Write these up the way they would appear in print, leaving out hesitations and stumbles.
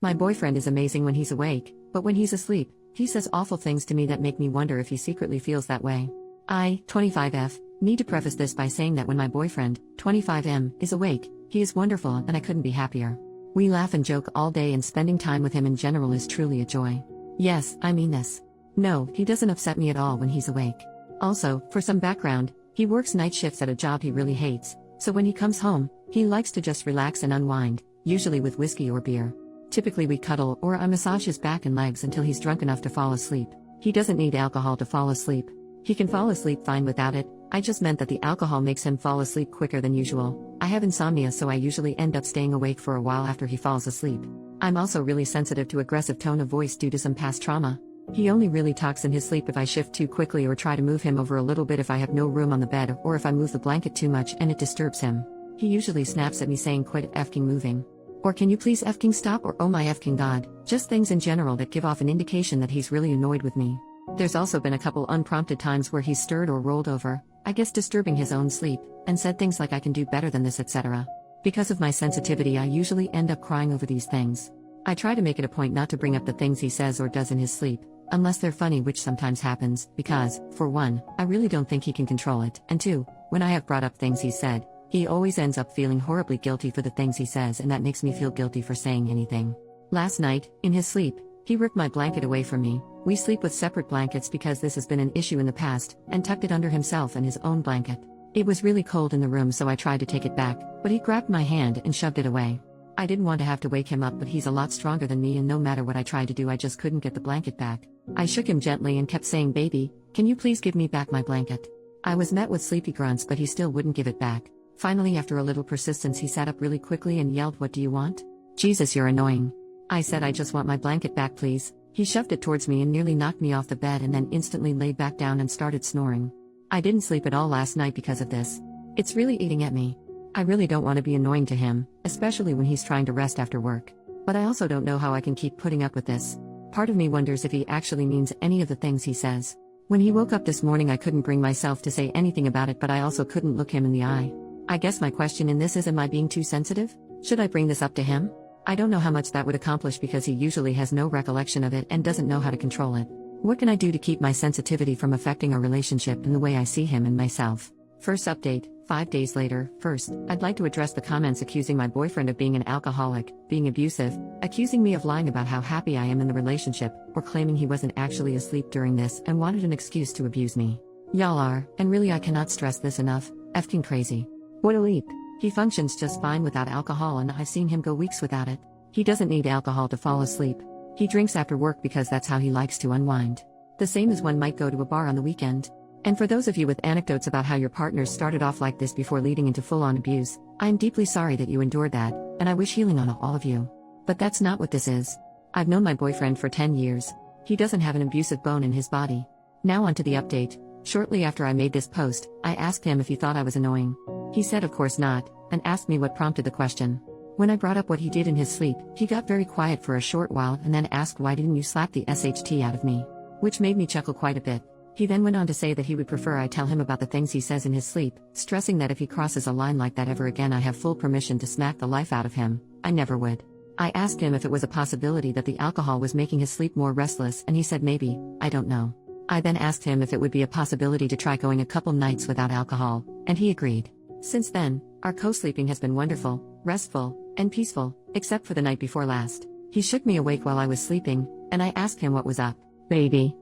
My boyfriend is amazing when he's awake, but when he's asleep, he says awful things to me that make me wonder if he secretly feels that way. I, 25F, need to preface this by saying that when my boyfriend, 25M, is awake, he is wonderful and I couldn't be happier. We laugh and joke all day and spending time with him in general is truly a joy. Yes, I mean this. No, he doesn't upset me at all when he's awake. Also, for some background, he works night shifts at a job he really hates, so when he comes home, he likes to just relax and unwind, usually with whiskey or beer. Typically we cuddle or I massage his back and legs until he's drunk enough to fall asleep. He doesn't need alcohol to fall asleep. He can fall asleep fine without it. I just meant that the alcohol makes him fall asleep quicker than usual. I have insomnia, so I usually end up staying awake for a while after he falls asleep. I'm also really sensitive to aggressive tone of voice due to some past trauma. He only really talks in his sleep if I shift too quickly or try to move him over a little bit if I have no room on the bed or if I move the blanket too much and it disturbs him. He usually snaps at me saying quit effing moving. Or can you please effing stop, or oh my effing god, just things in general that give off an indication that he's really annoyed with me. There's also been a couple unprompted times where he's stirred or rolled over, I guess disturbing his own sleep, and said things like I can do better than this, etc. Because of my sensitivity, I usually end up crying over these things. I try to make it a point not to bring up the things he says or does in his sleep, unless they're funny, which sometimes happens, because, for one, I really don't think he can control it, and two, when I have brought up things he said, he always ends up feeling horribly guilty for the things he says, and that makes me feel guilty for saying anything. Last night, in his sleep, he ripped my blanket away from me. We sleep with separate blankets because this has been an issue in the past, and tucked it under himself and his own blanket. It was really cold in the room, so I tried to take it back, but he grabbed my hand and shoved it away. I didn't want to have to wake him up, but he's a lot stronger than me, and no matter what I tried to do, I just couldn't get the blanket back. I shook him gently and kept saying, "Baby, can you please give me back my blanket?" I was met with sleepy grunts, but he still wouldn't give it back. Finally, after a little persistence, he sat up really quickly and yelled, "What do you want?" "Jesus, you're annoying." I said, "I just want my blanket back, please." He shoved it towards me and nearly knocked me off the bed, and then instantly laid back down and started snoring. I didn't sleep at all last night because of this. It's really eating at me. I really don't want to be annoying to him, especially when he's trying to rest after work. But I also don't know how I can keep putting up with this. Part of me wonders if he actually means any of the things he says. When he woke up this morning, I couldn't bring myself to say anything about it, but I also couldn't look him in the eye. I guess my question in this is, am I being too sensitive? Should I bring this up to him? I don't know how much that would accomplish because he usually has no recollection of it and doesn't know how to control it. What can I do to keep my sensitivity from affecting our relationship and the way I see him and myself? First update, 5 days later. First, I'd like to address the comments accusing my boyfriend of being an alcoholic, being abusive, accusing me of lying about how happy I am in the relationship, or claiming he wasn't actually asleep during this and wanted an excuse to abuse me. Y'all are, and really I cannot stress this enough, effing crazy. What a leap. He functions just fine without alcohol, and I've seen him go weeks without it. He doesn't need alcohol to fall asleep. He drinks after work because that's how he likes to unwind. The same as one might go to a bar on the weekend. And for those of you with anecdotes about how your partners started off like this before leading into full-on abuse, I am deeply sorry that you endured that, and I wish healing on all of you. But that's not what this is. I've known my boyfriend for 10 years. He doesn't have an abusive bone in his body. Now on to the update. Shortly after I made this post, I asked him if he thought I was annoying. He said of course not, and asked me what prompted the question. When I brought up what he did in his sleep, he got very quiet for a short while and then asked, "Why didn't you slap the SHT out of me?" Which made me chuckle quite a bit. He then went on to say that he would prefer I tell him about the things he says in his sleep, stressing that if he crosses a line like that ever again, I have full permission to smack the life out of him. I never would. I asked him if it was a possibility that the alcohol was making his sleep more restless, and he said maybe, I don't know. I then asked him if it would be a possibility to try going a couple nights without alcohol, and he agreed. Since then, our co-sleeping has been wonderful, restful, and peaceful, except for the night before last. He shook me awake while I was sleeping, and I asked him what was up. Baby,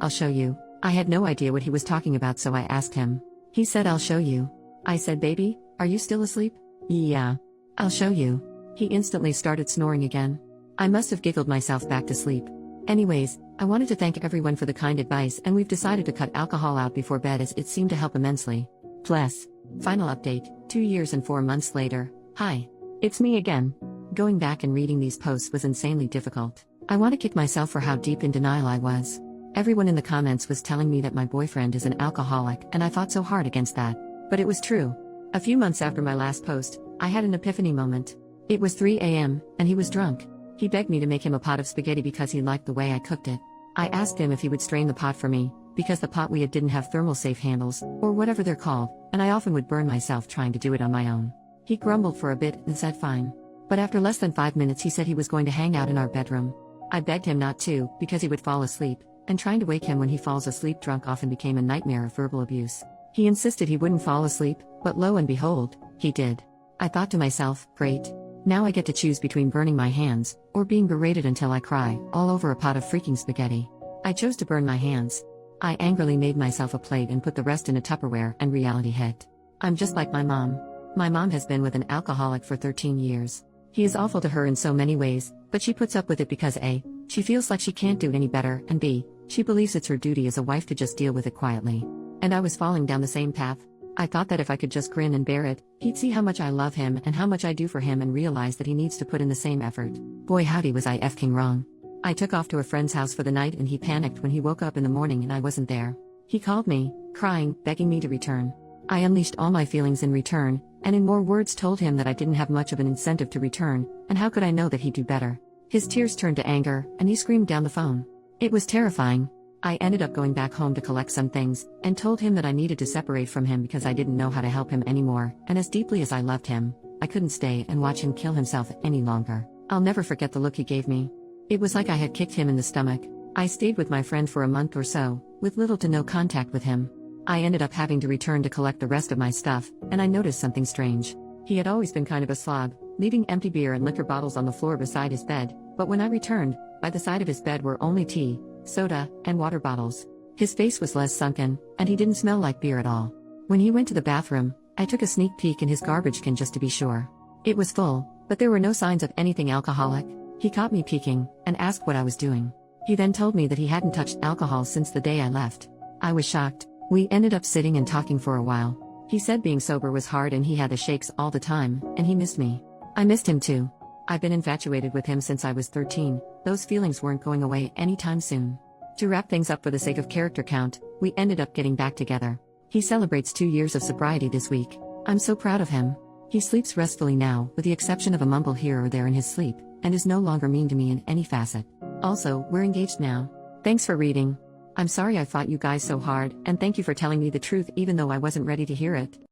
I'll show you. I had no idea what he was talking about, so I asked him. He said, "I'll show you." I said, "Baby, are you still asleep?" "Yeah. I'll show you." He instantly started snoring again. I must have giggled myself back to sleep. Anyways, I wanted to thank everyone for the kind advice, and we've decided to cut alcohol out before bed as it seemed to help immensely. Bless. Final update, 2 years and 4 months later. Hi. It's me again. Going back and reading these posts was insanely difficult. I want to kick myself for how deep in denial I was. Everyone in the comments was telling me that my boyfriend is an alcoholic, and I fought so hard against that. But it was true. A few months after my last post, I had an epiphany moment. It was 3 a.m., and he was drunk. He begged me to make him a pot of spaghetti because he liked the way I cooked it. I asked him if he would strain the pot for me, because the pot we had didn't have thermal safe handles, or whatever they're called, and I often would burn myself trying to do it on my own. He grumbled for a bit and said fine. But after less than 5 minutes, he said he was going to hang out in our bedroom. I begged him not to, because he would fall asleep, and trying to wake him when he falls asleep drunk often became a nightmare of verbal abuse. He insisted he wouldn't fall asleep, but lo and behold, he did. I thought to myself, great. Now I get to choose between burning my hands, or being berated until I cry, all over a pot of freaking spaghetti. I chose to burn my hands. I angrily made myself a plate and put the rest in a Tupperware, and reality hit. I'm just like my mom. My mom has been with an alcoholic for 13 years. He is awful to her in so many ways, but she puts up with it because A, she feels like she can't do any better, and B, she believes it's her duty as a wife to just deal with it quietly. And I was falling down the same path. I thought that if I could just grin and bear it, he'd see how much I love him and how much I do for him and realize that he needs to put in the same effort. Boy howdy was I f***ing wrong. I took off to a friend's house for the night and he panicked when he woke up in the morning and I wasn't there. He called me, crying, begging me to return. I unleashed all my feelings in return, and in more words told him that I didn't have much of an incentive to return, and how could I know that he'd do better. His tears turned to anger, and he screamed down the phone. It was terrifying. I ended up going back home to collect some things, and told him that I needed to separate from him because I didn't know how to help him anymore, and as deeply as I loved him, I couldn't stay and watch him kill himself any longer. I'll never forget the look he gave me. It was like I had kicked him in the stomach. I stayed with my friend for a month or so, with little to no contact with him. I ended up having to return to collect the rest of my stuff, and I noticed something strange. He had always been kind of a slob, leaving empty beer and liquor bottles on the floor beside his bed, but when I returned, by the side of his bed were only tea, soda, and water bottles. His face was less sunken, and he didn't smell like beer at all. When he went to the bathroom, I took a sneak peek in his garbage can just to be sure. It was full, but there were no signs of anything alcoholic. He caught me peeking, and asked what I was doing. He then told me that he hadn't touched alcohol since the day I left. I was shocked. We ended up sitting and talking for a while. He said being sober was hard and he had the shakes all the time, and he missed me. I missed him too. I've been infatuated with him since I was 13, those feelings weren't going away anytime soon. To wrap things up for the sake of character count, we ended up getting back together. He celebrates 2 years of sobriety this week. I'm so proud of him. He sleeps restfully now, with the exception of a mumble here or there in his sleep, and is no longer mean to me in any facet. Also, we're engaged now. Thanks for reading. I'm sorry I fought you guys so hard, and thank you for telling me the truth even though I wasn't ready to hear it.